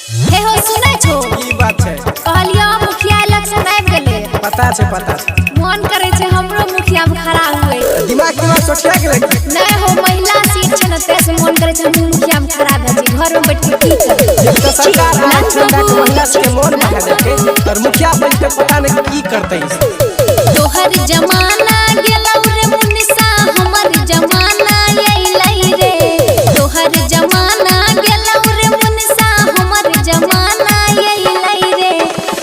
हे हो सुनै छो की बात है? कहलियो मुखिया इलेक्शन आबि गेले। पता छे। मन करे छे हमरो मुखिया में खड़ा हुए। दिमाग सोचिया के लगी नहीं हो महिला सीट छे न तेसे मन करे छे हम मुखिया में खड़ा भ जी घर में बैठ के की करे। तो सरकार आज छोड़ा के महिला के मन बना देके और मुखिया बन के पता नहीं की करते। तोहर जमाना गेलौ रे मुनिसा हमर जमाना अइलै रे। तोहर जमाना गेलौ रे मुनिसा हमर जमाना अइलै रे।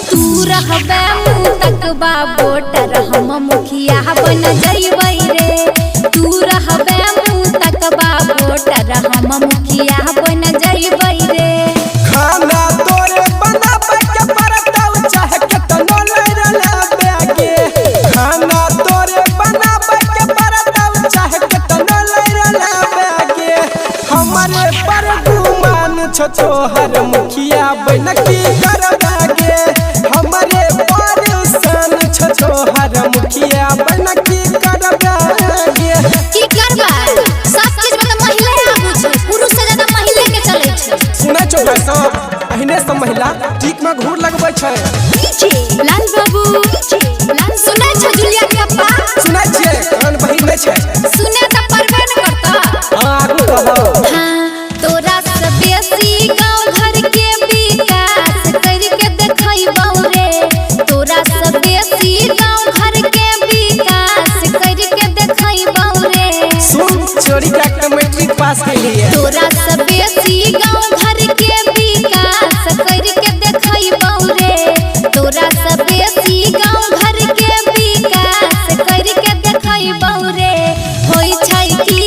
तू रहबे मुँह तकबा वोटर हम मुखिया बन जइबै रे। तू रहबे मुँह तकबा वोटर हम मुखिया बन जइबै रे। खाना तोरे बनाबे के परतौ चाहे केतनो लइरला बेगे। खाना तोरे बनाबे के परतौ चाहे केतनो लइरला बेगे। हमरे पर गुमान छो तोहर मुखिया बन की करबेगे। हमरे पर सन छो तोहर मुखिया बन की करबेगे। की करबा सब चीज में तो महिला आगू छै पुरुष से ज्यादा महिला के चलै छै। सुनै छो भाई सब अहिने सब महिला टीक में घूर लगबै छै। लाल बाबू लाल सुनै छ जुलिया के अप्पा सुनै छियै कान बहिन नै छै। सुने त परबे न करता। आगू कहो हां तोरा से बेसी गांव घर के विकास करके देखैबौ रे। तोरा से बेसी गांव घर के विकास करके देखैबौ रे। सुन चोरी का मैट्रिक पास के लिए तोरा से बेसी गांव घर के विकास करके देखैबौ रे। तोरा से बेसी गांव घर के विकास करके देखैबौ रे। होई छै कि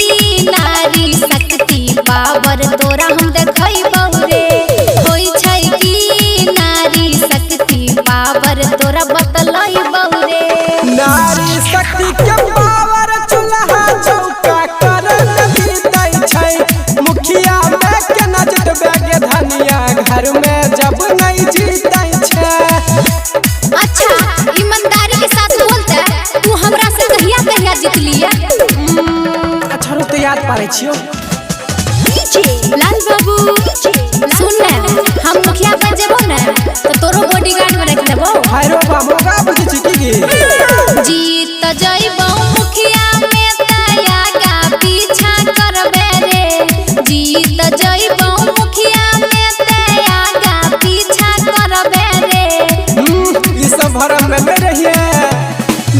नारी शक्ति पावर तोरा हम देखैबौ रे। होई छै कि नारी शक्ति पावर तोरा बतलैबौ रे। नारी शक्ति के पावर चूल्हा चौका करन दीदै छै। मुखिया में के न जितबे गे धनिया घर में जब नहीं जीतै छै। अच्छा ईमानदारी के साथ बोलते तू हमरा से कहिया जीतलिया। अच्छा रुक याद पारे छियो। लाल बाबू सुन ने हम मुखिया बन जेबो ने तो तोरो बॉडीगार्ड में रख देबो। हायरो बा मौका बुझी छी की जीत जइबो मुखिया में तया का पीछा करबे रे। जीत जइबो मुखिया में तया का पीछा करबे रे। ई सब भरम में नहीं रहिए।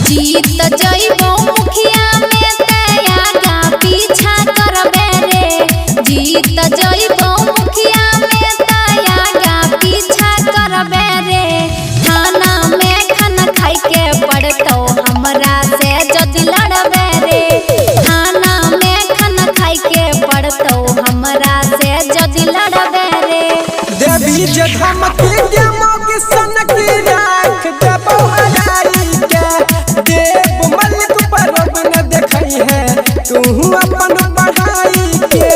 जीत जइबो मुखिया में तया का पीछा करबे रे। जीत जइबो मुखिया में तया का पीछा करबे रे। थाना में खाना खाए के पड़तौ हमरा से जदि लड़बे रे। थाना में खाना खाए के पड़तौ हमरा से जदि लड़बे रे। देवी जे धमकी के मौके सन की राख देबो हराई के। देव मलिक पर न देखई है तू अपन पढ़ाई के।